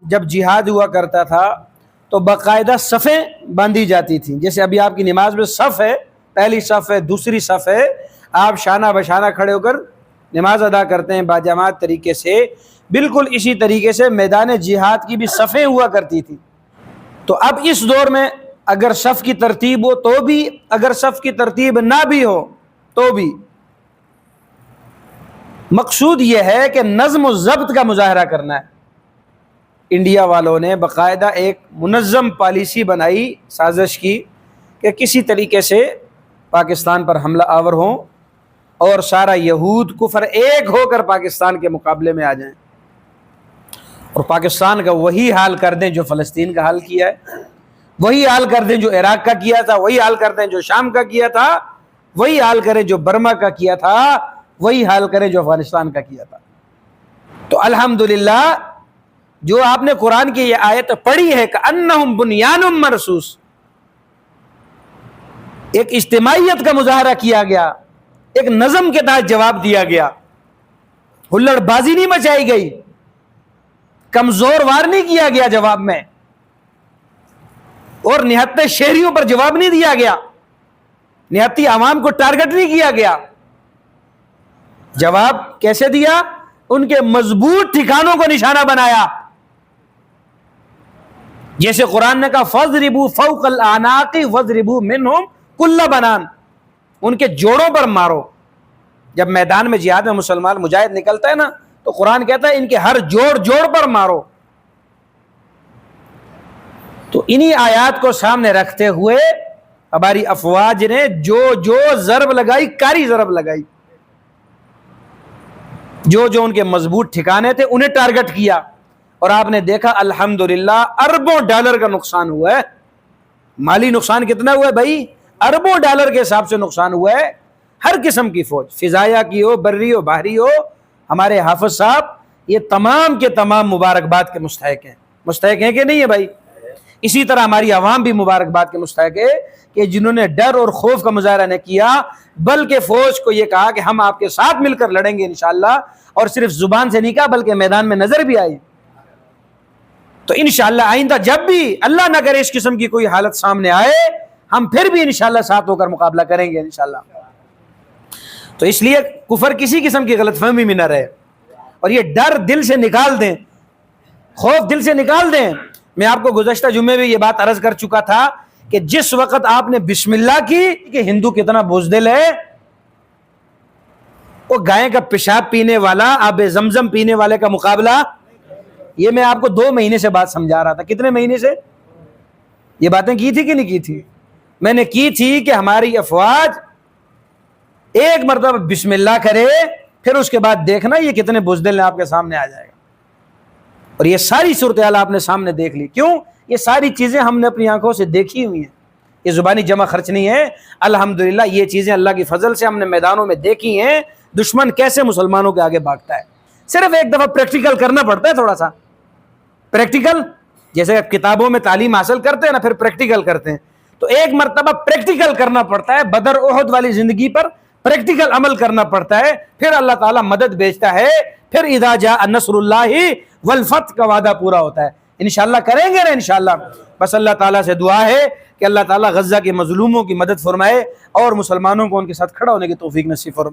جب جہاد ہوا کرتا تھا تو باقاعدہ صفیں باندھی جاتی تھیں. جیسے ابھی آپ کی نماز میں صف ہے، پہلی صف ہے، دوسری صف ہے، آپ شانہ بشانہ کھڑے ہو کر نماز ادا کرتے ہیں باجماعت طریقے سے. بالکل اسی طریقے سے میدان جہاد کی بھی صفیں ہوا کرتی تھی. تو اب اس دور میں اگر صف کی ترتیب ہو تو بھی، اگر صف کی ترتیب نہ بھی ہو تو بھی، مقصود یہ ہے کہ نظم و ضبط کا مظاہرہ کرنا ہے. انڈیا والوں نے باقاعدہ ایک منظم پالیسی بنائی سازش کی کہ کسی طریقے سے پاکستان پر حملہ آور ہوں اور سارا یہود کفر ایک ہو کر پاکستان کے مقابلے میں آ جائیں اور پاکستان کا وہی حال کر دیں جو فلسطین کا حال کیا ہے، وہی حال کر دیں جو عراق کا کیا تھا، وہی حال کر دیں جو شام کا کیا تھا، وہی حال کریں جو برما کا کیا تھا، وہی حال کریں جو افغانستان کا کیا تھا. تو الحمدللہ جو آپ نے قرآن کی یہ آیت پڑھی ہے کہ انہم بنیان مرصوص، ایک اجتماعیت کا مظاہرہ کیا گیا، ایک نظم کے تحت جواب دیا گیا، ہلڑ بازی نہیں مچائی گئی، کمزور وار نہیں کیا گیا جواب میں، اور نہتے شہریوں پر جواب نہیں دیا گیا، نہتی عوام کو ٹارگٹ نہیں کیا گیا. جواب کیسے دیا؟ ان کے مضبوط ٹھکانوں کو نشانہ بنایا. جیسے قرآن نے کہا فَاضْرِبُوا فَوْقَ الْأَعْنَاقِ وَاضْرِبُوا مِنْهُمْ كُلَّ بَنَانٍ، ان کے جوڑوں پر مارو. جب میدان میں جہاد میں مسلمان مجاہد نکلتا ہے نا تو قرآن کہتا ہے ان کے ہر جوڑ پر مارو. تو انہی آیات کو سامنے رکھتے ہوئے ہماری افواج نے جو ضرب لگائی، کاری ضرب لگائی، جو ان کے مضبوط ٹھکانے تھے انہیں ٹارگٹ کیا. اور آپ نے دیکھا الحمدللہ اربوں ڈالر کا نقصان ہوا ہے. مالی نقصان کتنا ہوا ہے بھائی؟ اربوں ڈالر کے حساب سے نقصان ہوا ہے. ہر قسم کی فوج، فضائیہ کی ہو، بری ہو، بحری ہو. ہمارے حافظ صاحب یہ تمام کے تمام مبارکباد کے مستحق ہیں. مستحق ہیں کہ نہیں ہے بھائی؟ اسی طرح ہماری عوام بھی مبارکباد کے مستحق ہے کہ جنہوں نے ڈر اور خوف کا مظاہرہ نہ کیا بلکہ فوج کو یہ کہا کہ ہم آپ کے ساتھ مل کر لڑیں گے انشاءاللہ، اور صرف زبان سے نہیں کہا بلکہ میدان میں نظر بھی آئی. تو انشاءاللہ آئندہ جب بھی اللہ نہ کرے اس قسم کی کوئی حالت سامنے آئے ہم پھر بھی انشاءاللہ ساتھ ہو کر مقابلہ کریں گے انشاءاللہ. تو اس لیے کفر کسی قسم کی غلط فہمی میں نہ رہے اور یہ ڈر دل سے نکال دیں، خوف دل سے نکال دیں. میں آپ کو گزشتہ جمعے میں یہ بات عرض کر چکا تھا کہ جس وقت آپ نے بسم اللہ کی کہ ہندو کتنا بزدل ہے، وہ گائے کا پیشاب پینے والا آب زمزم پینے والے کا مقابلہ. یہ میں آپ کو 2 مہینے سے بات سمجھا رہا تھا. کتنے مہینے سے یہ باتیں کی تھی کہ نہیں کی تھی؟ میں نے کی تھی کہ ہماری افواج ایک مرتبہ بسم اللہ کرے پھر اس کے بعد دیکھنا یہ کتنے بزدل آپ کے سامنے آ جائے گا. اور یہ ساری صورتحال آپ نے سامنے دیکھ لی. کیوں؟ یہ ساری چیزیں ہم نے اپنی آنکھوں سے دیکھی ہوئی ہیں، یہ زبانی جمع خرچ نہیں ہے. الحمدللہ یہ چیزیں اللہ کی فضل سے ہم نے میدانوں میں دیکھی ہیں. دشمن کیسے مسلمانوں کے آگے بھاگتا ہے. صرف ایک دفعہ پریکٹیکل کرنا پڑتا ہے، تھوڑا سا پریکٹیکل. جیسے کتابوں میں تعلیم حاصل کرتے ہیں نا، پھر پریکٹیکل کرتے ہیں، تو ایک مرتبہ پریکٹیکل کرنا پڑتا ہے. بدر احد والی زندگی پر پریکٹیکل عمل کرنا پڑتا ہے، پھر اللہ تعالیٰ مدد بھیجتا ہے، پھر اذا جاء نصر اللہ والفتح کا وعدہ پورا ہوتا ہے. انشاءاللہ کریں گے نا انشاءاللہ. بس اللہ تعالیٰ سے دعا ہے کہ اللہ تعالیٰ غزہ کے مظلوموں کی مدد فرمائے اور مسلمانوں کو ان کے ساتھ کھڑا ہونے کی توفیق نصیب فرمائے.